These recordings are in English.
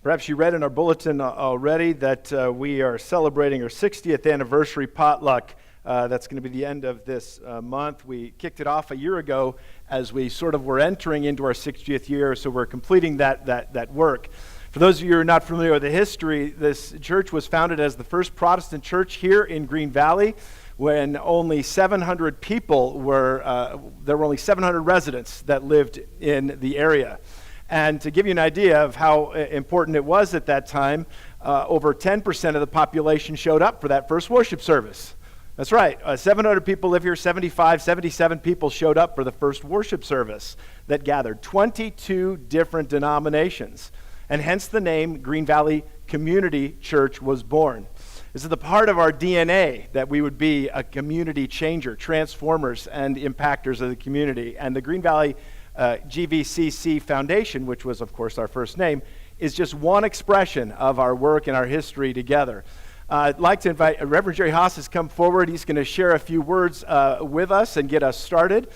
Perhaps you read in our bulletin already that we are celebrating our 60th anniversary potluck. That's going to be the end of this month. We kicked it off a year ago as we sort of were entering into our 60th year, so we're completing that work. For those of you who are not familiar with the history, this church was founded as the first Protestant church here in Green Valley when only 700 people there were only 700 residents that lived in the area. And to give you an idea of how important it was at that time, over 10% of the population showed up for that first worship service. That's right, 700 people live here, 77 people showed up for the first worship service that gathered 22 different denominations. And hence the name Green Valley Community Church was born. This is the part of our DNA that we would be a community changer, transformers and impactors of the community. And the Green Valley GVCC Foundation, which was, of course, our first name, is just one expression of our work and our history together. I'd like to invite Reverend Jerry Haas has come forward. He's going to share a few words with us and get us started.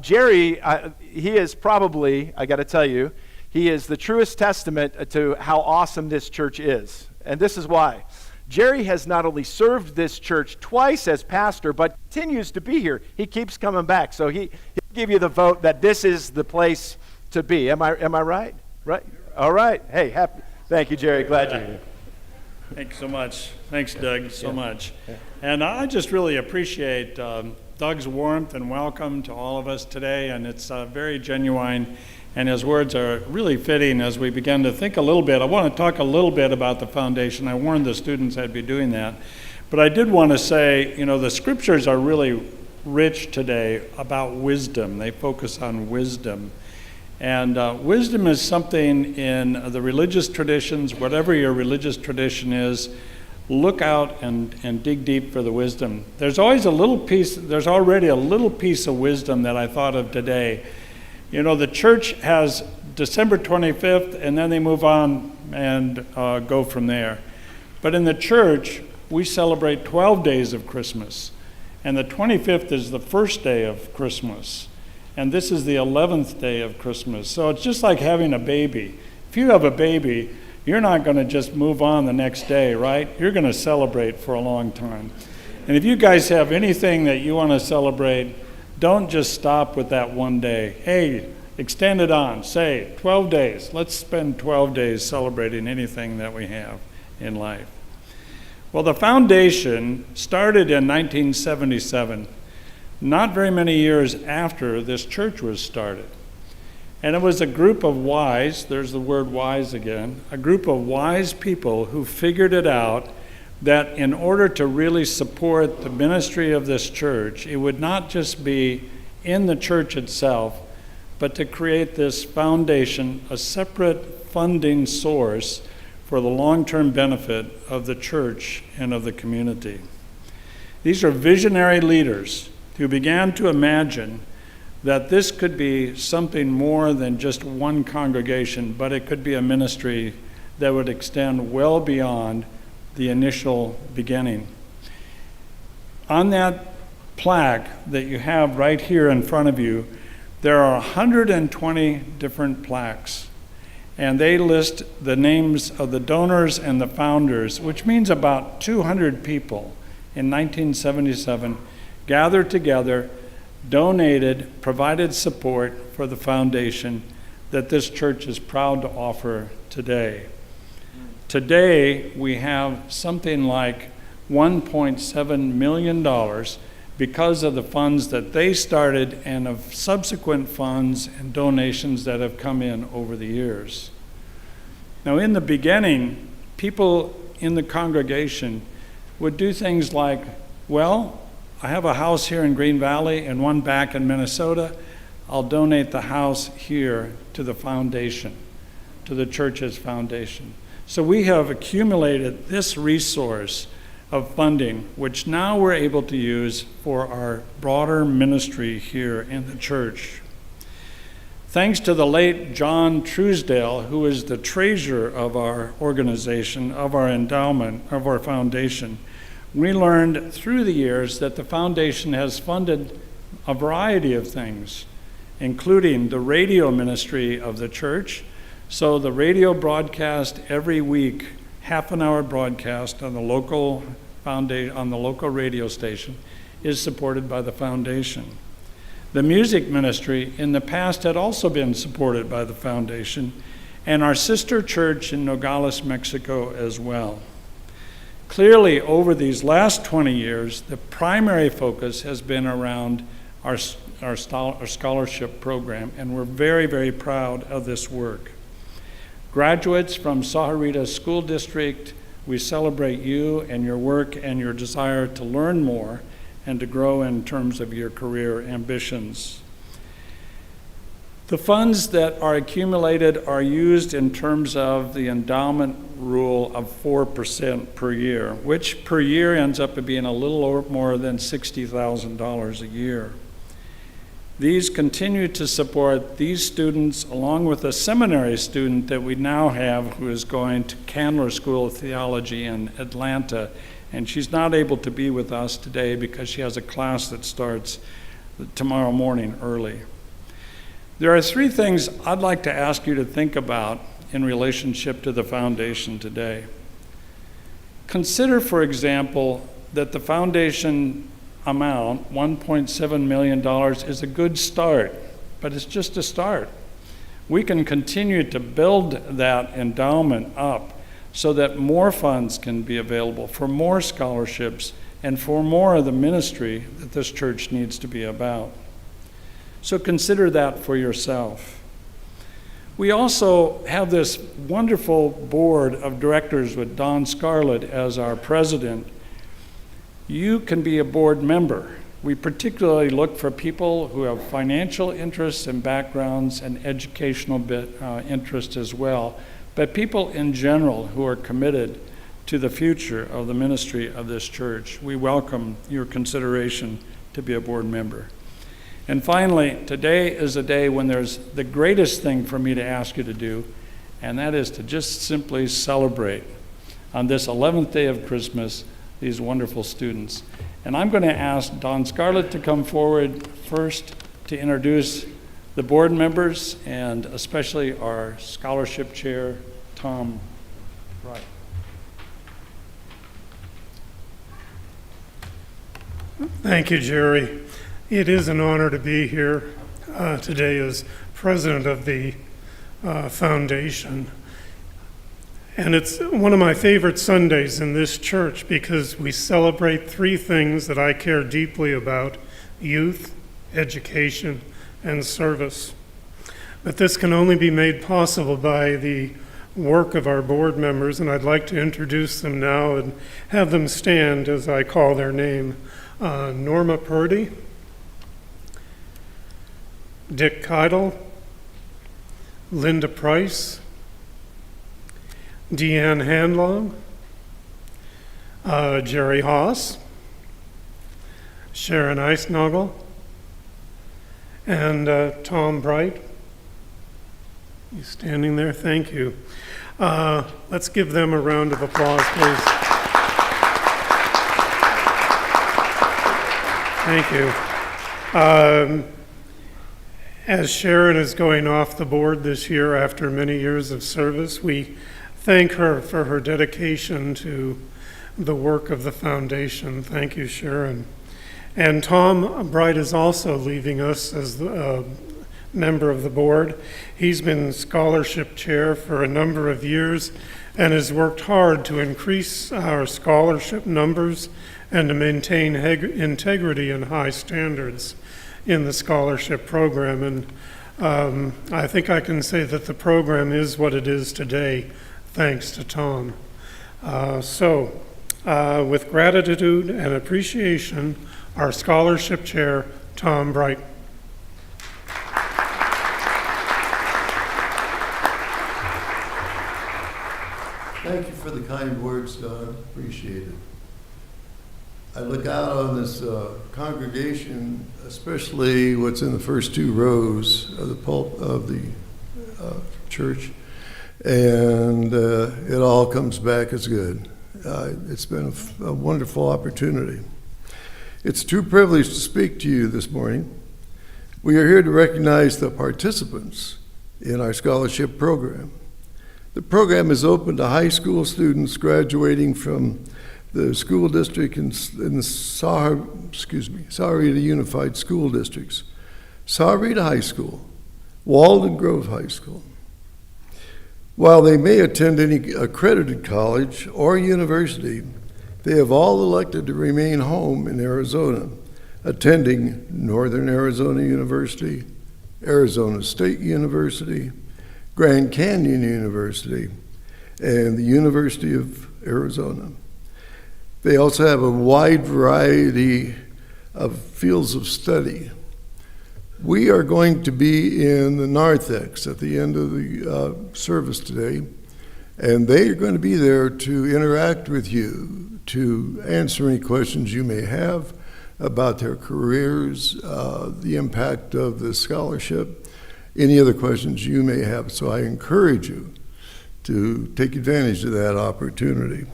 Jerry, he is probably, I got to tell you, he is the truest testament to how awesome this church is. And this is why. Jerry has not only served this church twice as pastor, but continues to be here. He keeps coming back. So he'll give you the vote that this is the place to be. Am I right? Right? All right. Hey, thank you, Jerry. Glad you're here. Thank you so much. Thanks, Doug, so much. And I just really appreciate Doug's warmth and welcome to all of us today, and it's very genuine, and his words are really fitting as we begin to think a little bit. I want to talk a little bit about the foundation. I warned the students I'd be doing that. But I did want to say, the scriptures are really rich today about wisdom. They focus on wisdom. And wisdom is something in the religious traditions, whatever your religious tradition is, look out and dig deep for the wisdom. There's always already a little piece of wisdom that I thought of today. The church has December 25th, and then they move on and go from there. But in the church, we celebrate 12 days of Christmas, and the 25th is the first day of Christmas, and this is the 11th day of Christmas. So it's just like having a baby. If you have a baby, you're not going to just move on the next day, right? You're going to celebrate for a long time. And if you guys have anything that you want to celebrate, don't just stop with that one day. Hey, extend it on. Say 12 days. Let's spend 12 days celebrating anything that we have in life. Well, the foundation started in 1977, not very many years after this church was started. And it was a group of wise, there's the word wise again, a group of wise people who figured it out that in order to really support the ministry of this church, it would not just be in the church itself, but to create this foundation, a separate funding source for the long-term benefit of the church and of the community. These are visionary leaders who began to imagine that this could be something more than just one congregation, but it could be a ministry that would extend well beyond the initial beginning. On that plaque that you have right here in front of you, there are 120 different plaques, and they list the names of the donors and the founders, which means about 200 people in 1977 gathered together, donated, provided support for the foundation that this church is proud to offer today. Today, we have something like $1.7 million because of the funds that they started and of subsequent funds and donations that have come in over the years. Now, in the beginning, people in the congregation would do things like, well, I have a house here in Green Valley and one back in Minnesota. I'll donate the house here to the foundation, to the church's foundation. So we have accumulated this resource of funding, which now we're able to use for our broader ministry here in the church. Thanks to the late John Truesdale, who is the treasurer of our organization, of our endowment, of our foundation, we learned through the years that the foundation has funded a variety of things, including the radio ministry of the church, So the radio broadcast every week, half an hour broadcast on the local radio station, is supported by the foundation. The music ministry in the past had also been supported by the foundation, and our sister church in Nogales, Mexico as well. Clearly, over these last 20 years, the primary focus has been around our scholarship program, and we're very, very proud of this work. Graduates from Sahuarita School District, we celebrate you and your work and your desire to learn more and to grow in terms of your career ambitions. The funds that are accumulated are used in terms of the endowment rule of 4% per year, which per year ends up being a little more than $60,000 a year. These continue to support these students along with a seminary student that we now have who is going to Candler School of Theology in Atlanta, and she's not able to be with us today because she has a class that starts tomorrow morning early. There are three things I'd like to ask you to think about in relationship to the foundation today. Consider, for example, that the foundation amount, $1.7 million, is a good start, but it's just a start. We can continue to build that endowment up so that more funds can be available for more scholarships and for more of the ministry that this church needs to be about. So consider that for yourself. We also have this wonderful board of directors with Don Scarlett as our president. You can be a board member. We particularly look for people who have financial interests and backgrounds and educational interests as well, but people in general who are committed to the future of the ministry of this church. We welcome your consideration to be a board member. And finally, today is a day when there's the greatest thing for me to ask you to do, and that is to just simply celebrate on this 11th day of Christmas these wonderful students. And I'm going to ask Don Scarlett to come forward first to introduce the board members and especially our scholarship chair, Tom Wright. Thank you, Jerry. It is an honor to be here today as president of the foundation. And it's one of my favorite Sundays in this church because we celebrate three things that I care deeply about: youth, education, and service. But this can only be made possible by the work of our board members, and I'd like to introduce them now and have them stand as I call their name. Norma Purdy, Dick Keidel, Linda Price, Deanne Handlong, Jerry Haas, Sharon Eisnagel, and Tom Bright. You standing there? Thank you. Let's give them a round of applause, please. Thank you. As Sharon is going off the board this year after many years of service, we thank her for her dedication to the work of the foundation. Thank you, Sharon. And Tom Bright is also leaving us as the member of the board. He's been scholarship chair for a number of years and has worked hard to increase our scholarship numbers and to maintain integrity and high standards in the scholarship program. And I think I can say that the program is what it is today, thanks to Tom. With gratitude and appreciation, our scholarship chair, Tom Bright. Thank you for the kind words, Don. Appreciate it. I look out on this congregation, especially what's in the first two rows of the church, and it all comes back as good. It's been a wonderful opportunity. It's a true privilege to speak to you this morning. We are here to recognize the participants in our scholarship program. The program is open to high school students graduating from the school district in the Sahuarita Unified School Districts, Sahuarita High School, Walden Grove High School. While they may attend any accredited college or university, they have all elected to remain home in Arizona, attending Northern Arizona University, Arizona State University, Grand Canyon University, and the University of Arizona. They also have a wide variety of fields of study. We are going to be in the narthex at the end of the service today, and they are going to be there to interact with you, to answer any questions you may have about their careers, the impact of the scholarship, any other questions you may have. So I encourage you to take advantage of that opportunity.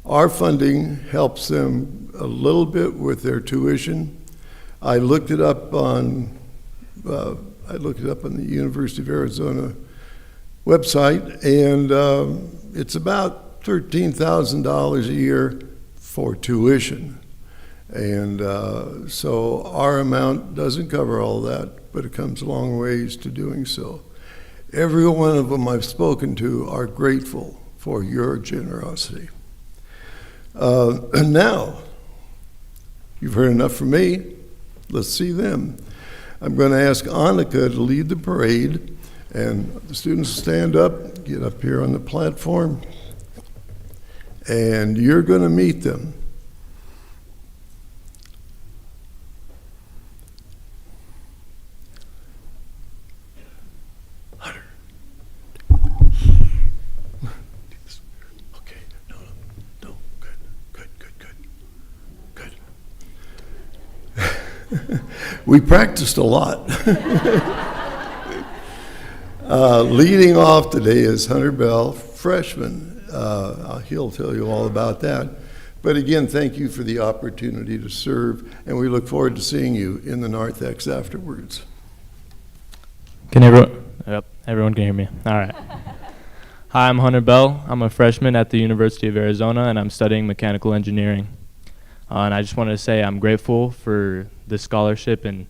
Our funding helps them a little bit with their tuition. I looked it up on the University of Arizona website, and it's about $13,000 a year for tuition. And so our amount doesn't cover all that, but it comes a long ways to doing so. Every one of them I've spoken to are grateful for your generosity. And now, you've heard enough from me. Let's see them. I'm going to ask Annika to lead the parade, and the students stand up, get up here on the platform, and you're going to meet them. Hunter. Okay, no, good. We practiced a lot. Leading off today is Hunter Bell, freshman. He'll tell you all about that. But again, thank you for the opportunity to serve, and we look forward to seeing you in the narthex afterwards. Can everyone? Yep, everyone can hear me. All right. Hi, I'm Hunter Bell. I'm a freshman at the University of Arizona, and I'm studying mechanical engineering. And I just wanted to say I'm grateful for this scholarship, and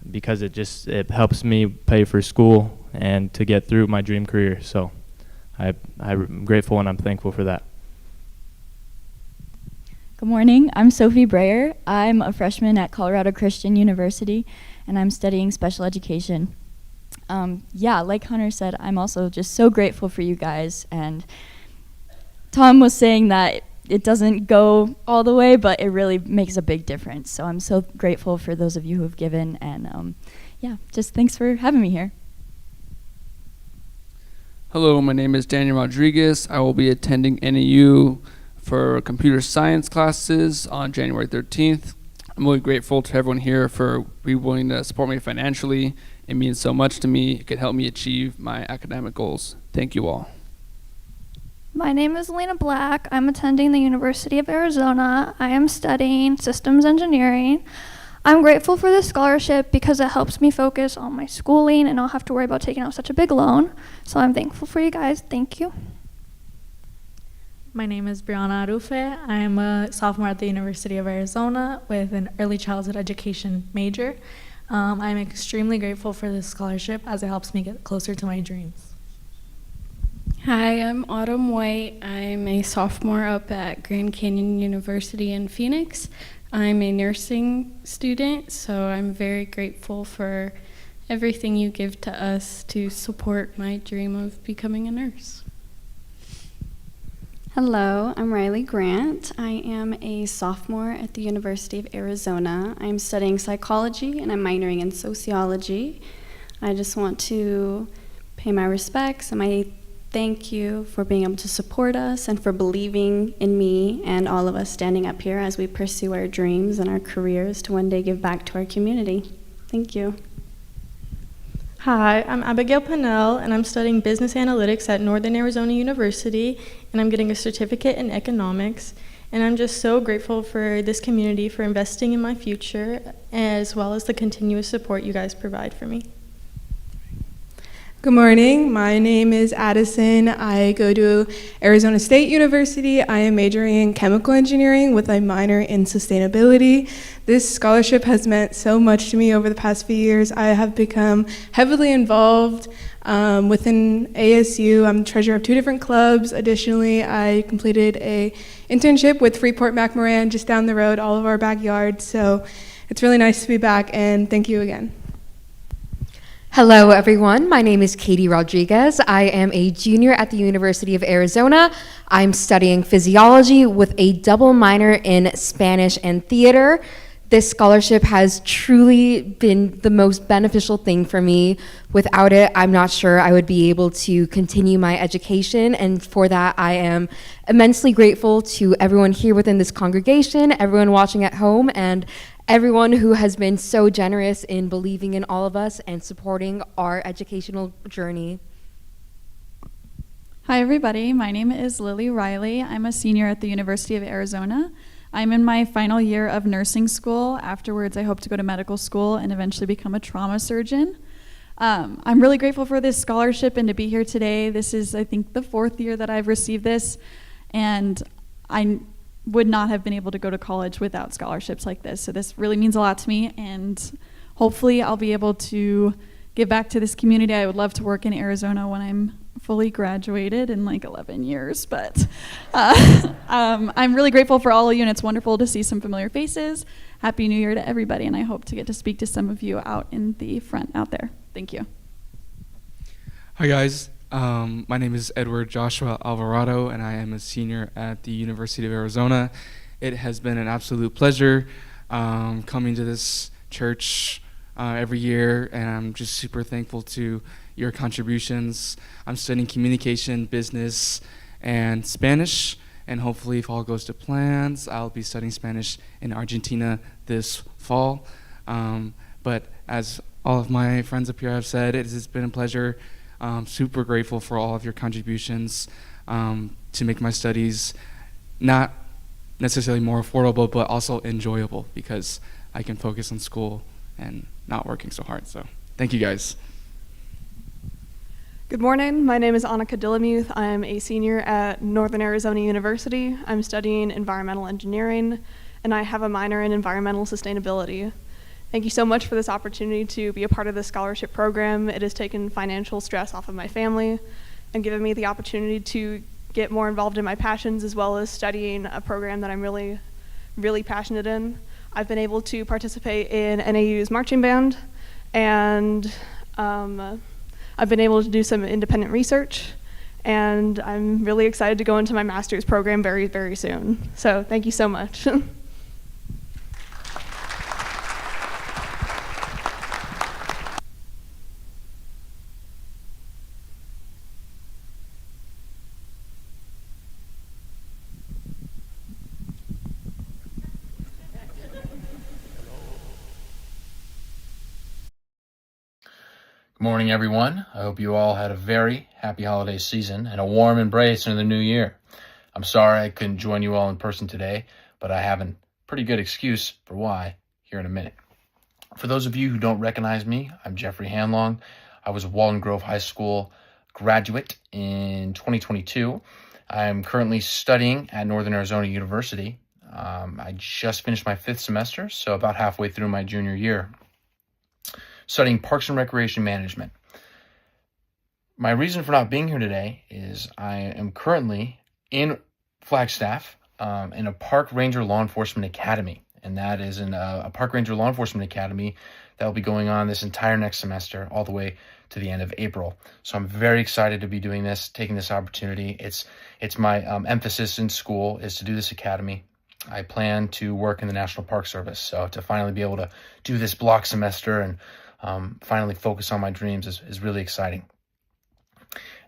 because it helps me pay for school and to get through my dream career. So I'm grateful and I'm thankful for that. Good morning. I'm Sophie Breyer. I'm a freshman at Colorado Christian University, and I'm studying special education. Like Hunter said, I'm also just so grateful for you guys. And Tom was saying that it doesn't go all the way, but it really makes a big difference. So I'm so grateful for those of you who have given, and just thanks for having me here. Hello, my name is Daniel Rodriguez. I will be attending NAU for computer science classes on January 13th. I'm really grateful to everyone here for being willing to support me financially. It means so much to me. It could help me achieve my academic goals. Thank you all. My name is Lena Black. I'm attending the University of Arizona. I am studying systems engineering. I'm grateful for this scholarship because it helps me focus on my schooling and not have to worry about taking out such a big loan. So I'm thankful for you guys. Thank you. My name is Brianna Arufe. I am a sophomore at the University of Arizona with an early childhood education major. I'm extremely grateful for this scholarship as it helps me get closer to my dreams. Hi, I'm Autumn White. I'm a sophomore up at Grand Canyon University in Phoenix. I'm a nursing student, so I'm very grateful for everything you give to us to support my dream of becoming a nurse. Hello, I'm Riley Grant. I am a sophomore at the University of Arizona. I'm studying psychology and I'm minoring in sociology. I just want to pay my respects and my thank you for being able to support us and for believing in me and all of us standing up here as we pursue our dreams and our careers to one day give back to our community. Thank you. Hi, I'm Abigail Pennell, and I'm studying business analytics at Northern Arizona University, and I'm getting a certificate in economics. And I'm just so grateful for this community for investing in my future, as well as the continuous support you guys provide for me. Good morning. My name is Addison. I go to Arizona State University. I am majoring in chemical engineering with a minor in sustainability. This scholarship has meant so much to me over the past few years. I have become heavily involved within ASU. I'm treasurer of 2 different clubs. Additionally, I completed a internship with Freeport McMoran just down the road, all of our backyard. So it's really nice to be back, and thank you again. Hello, everyone. My name is Katie Rodriguez. I am a junior at the University of Arizona. I'm studying physiology with a double minor in Spanish and theater. This scholarship has truly been the most beneficial thing for me. Without it, I'm not sure I would be able to continue my education, and for that, I am immensely grateful to everyone here within this congregation, everyone watching at home, and everyone who has been so generous in believing in all of us and supporting our educational journey. Hi, everybody. My name is Lily Riley. I'm a senior at the University of Arizona. I'm in my final year of nursing school. Afterwards, I hope to go to medical school and eventually become a trauma surgeon. I'm really grateful for this scholarship and to be here today. This is, I think, the 4th year that I've received this, and I would not have been able to go to college without scholarships like this. So this really means a lot to me, and hopefully I'll be able to give back to this community. I would love to work in Arizona when I'm fully graduated in like 11 years, but I'm really grateful for all of you, and it's wonderful to see some familiar faces. Happy New Year to everybody, and I hope to get to speak to some of you out in the front out there. Thank you. Hi guys. My name is Edward Joshua Alvarado, and I am a senior at the University of Arizona. It has been an absolute pleasure coming to this church every year, and I'm just super thankful to your contributions. I'm studying communication, business, and Spanish, and hopefully if all goes to plans, I'll be studying Spanish in Argentina this fall. But as all of my friends up here have said, it has been a pleasure. Super grateful for all of your contributions to make my studies not necessarily more affordable, but also enjoyable, because I can focus on school and not working so hard. So thank you guys. Good morning. My name is Annika Dillamuth. I'm a senior at Northern Arizona University. I'm studying environmental engineering, and I have a minor in environmental sustainability. Thank you so much for this opportunity to be a part of this scholarship program. It has taken financial stress off of my family and given me the opportunity to get more involved in my passions, as well as studying a program that I'm really, really passionate in. I've been able to participate in NAU's marching band, and I've been able to do some independent research, and I'm really excited to go into my master's program very, very soon. So thank you so much. Good morning, everyone. I hope you all had a very happy holiday season and a warm embrace into the new year. I'm sorry I couldn't join you all in person today, but I have a pretty good excuse for why here in a minute. For those of you who don't recognize me, I'm Jeffrey Handlong. I was a Walden Grove High School graduate in 2022. I'm currently studying at Northern Arizona University. I just finished my 5th semester, so about halfway through my junior year, studying Parks and Recreation Management. My reason for not being here today is I am currently in Flagstaff in a Park Ranger Law Enforcement Academy, and that is in a Park Ranger Law Enforcement Academy that will be going on this entire next semester all the way to the end of April. So I'm very excited to be doing this, taking this opportunity. It's my emphasis in school is to do this academy. I plan to work in the National Park Service, so to finally be able to do this block semester and finally focus on my dreams is really exciting.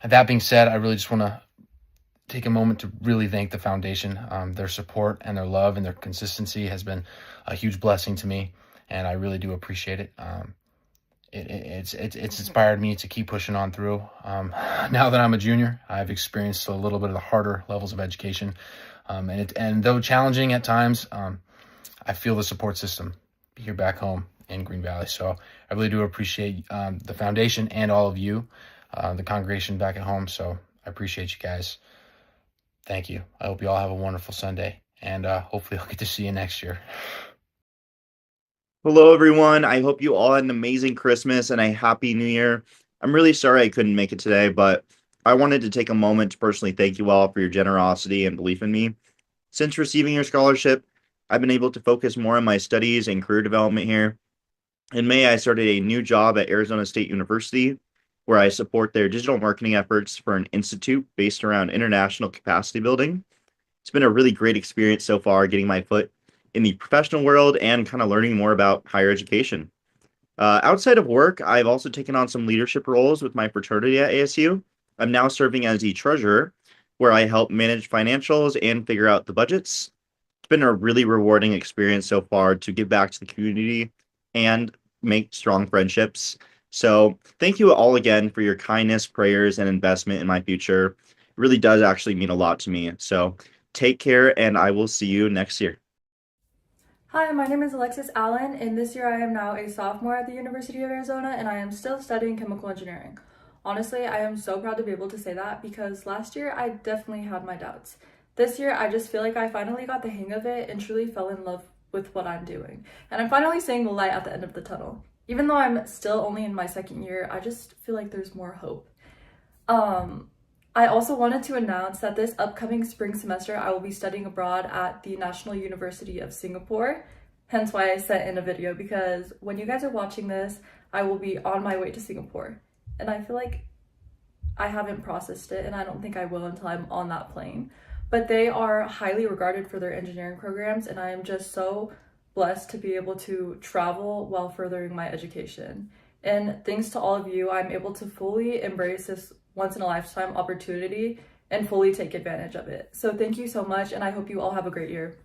And that being said, I really just want to take a moment to really thank the foundation. Their support and their love and their consistency has been a huge blessing to me, and I really do appreciate it. It's inspired me to keep pushing on through. Now that I'm a junior, I've experienced a little bit of the harder levels of education, and though challenging at times, I feel the support system here back home in Green Valley. So I really do appreciate the foundation and all of you the congregation back at home. So I appreciate you guys. Thank you. I hope you all have a wonderful Sunday, and hopefully I'll get to see you next year. Hello, everyone. I hope you all had an amazing Christmas and a happy New Year. I'm really sorry I couldn't make it today, but I wanted to take a moment to personally thank you all for your generosity and belief in me. Since receiving your scholarship, I've been able to focus more on my studies and career development here. In May, I started a new job at Arizona State University, where I support their digital marketing efforts for an institute based around international capacity building. It's been a really great experience so far, getting my foot in the professional world and kind of learning more about higher education. Outside of work, I've also taken on some leadership roles with my fraternity at ASU. I'm now serving as the treasurer, where I help manage financials and figure out the budgets. It's been a really rewarding experience so far to give back to the community and make strong friendships. So thank you all again for your kindness, prayers, and investment in my future. It really does actually mean a lot to me. So take care, and I will see you next year. Hi, my name is Alexis Allen, and this year I am now a sophomore at the University of Arizona, and I am still studying chemical engineering. Honestly, I am so proud to be able to say that because last year I definitely had my doubts. This year I just feel like I finally got the hang of it and truly fell in love with what I'm doing. And I'm finally seeing the light at the end of the tunnel. Even though I'm still only in my second year, I just feel like there's more hope. I also wanted to announce that this upcoming spring semester I will be studying abroad at the National University of Singapore, hence why I sent in a video, because when you guys are watching this, I will be on my way to Singapore. And I feel like I haven't processed it, and I don't think I will until I'm on that plane. But they are highly regarded for their engineering programs, and I am just so blessed to be able to travel while furthering my education. And thanks to all of you, I'm able to fully embrace this once-in-a-lifetime opportunity and fully take advantage of it. So thank you so much, and I hope you all have a great year.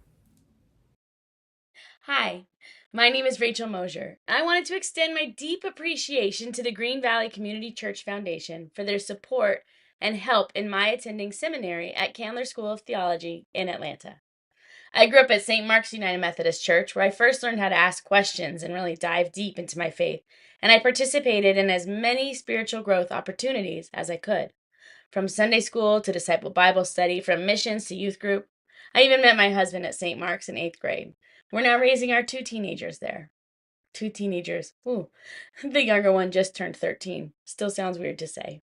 Hi, my name is Rachel Mosier. I wanted to extend my deep appreciation to the Green Valley Community Church Foundation for their support and help in my attending seminary at Candler School of Theology in Atlanta. I grew up at St. Mark's United Methodist Church, where I first learned how to ask questions and really dive deep into my faith, and I participated in as many spiritual growth opportunities as I could. From Sunday school to disciple Bible study, from missions to youth group. I even met my husband at St. Mark's in 8th grade. We're now raising our 2 teenagers there. 2 teenagers. Ooh, the younger one just turned 13. Still sounds weird to say.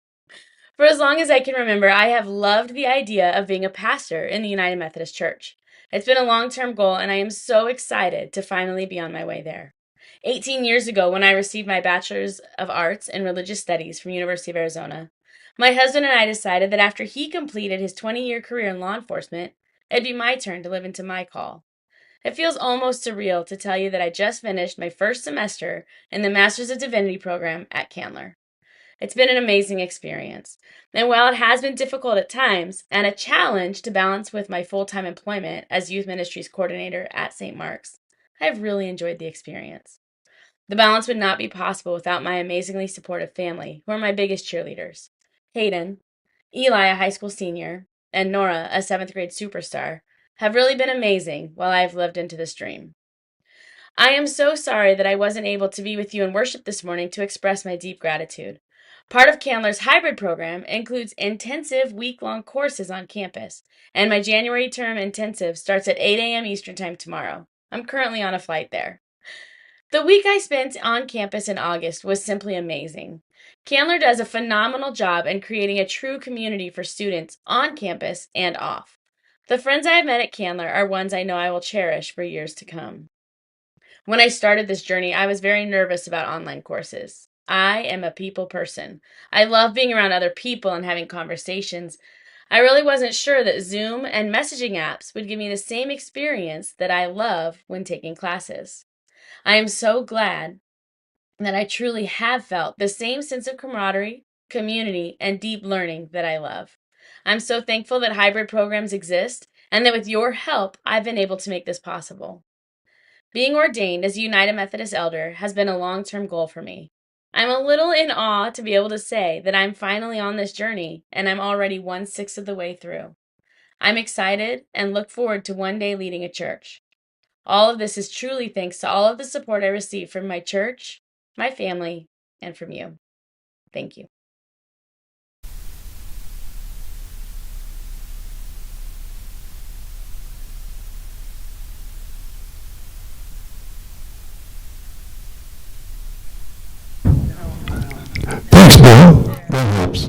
For as long as I can remember, I have loved the idea of being a pastor in the United Methodist Church. It's been a long-term goal, and I am so excited to finally be on my way there. 18 years ago, when I received my Bachelor's of Arts in Religious Studies from University of Arizona, my husband and I decided that after he completed his 20-year career in law enforcement, it'd be my turn to live into my call. It feels almost surreal to tell you that I just finished my first semester in the Master's of Divinity program at Candler. It's been an amazing experience, and while it has been difficult at times and a challenge to balance with my full-time employment as Youth Ministries Coordinator at St. Mark's, I've really enjoyed the experience. The balance would not be possible without my amazingly supportive family, who are my biggest cheerleaders. Hayden, Eli, a high school senior, and Nora, a 7th grade superstar, have really been amazing while I have lived into this dream. I am so sorry that I wasn't able to be with you in worship this morning to express my deep gratitude. Part of Candler's hybrid program includes intensive week-long courses on campus, and my January term intensive starts at 8 a.m. Eastern Time tomorrow. I'm currently on a flight there. The week I spent on campus in August was simply amazing. Candler does a phenomenal job in creating a true community for students on campus and off. The friends I have met at Candler are ones I know I will cherish for years to come. When I started this journey, I was very nervous about online courses. I am a people person. I love being around other people and having conversations. I really wasn't sure that Zoom and messaging apps would give me the same experience that I love when taking classes. I am so glad that I truly have felt the same sense of camaraderie, community, and deep learning that I love. I'm so thankful that hybrid programs exist and that with your help, I've been able to make this possible. Being ordained as a United Methodist elder has been a long-term goal for me. I'm a little in awe to be able to say that I'm finally on this journey and I'm already 1/6 of the way through. I'm excited and look forward to one day leading a church. All of this is truly thanks to all of the support I receive from my church, my family, and from you. Thank you. go. That helps.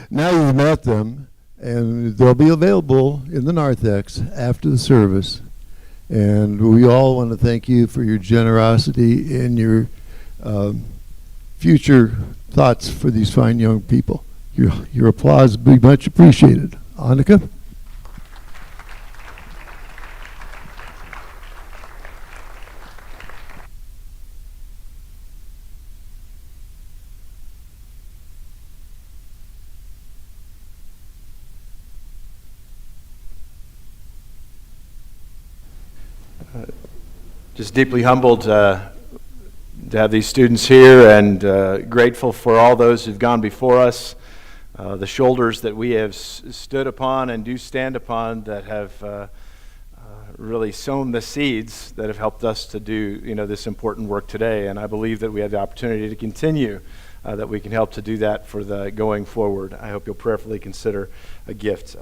Now you've met them, and they'll be available in the narthex after the service. And we all want to thank you for your generosity and your future thoughts for these fine young people. Your applause will be much appreciated. Annika? Just deeply humbled to have these students here, and grateful for all those who've gone before us, the shoulders that we have stood upon and do stand upon that have really sown the seeds that have helped us to do this important work today. And I believe that we have the opportunity to continue, that we can help to do that for the going forward. I hope you'll prayerfully consider a gift.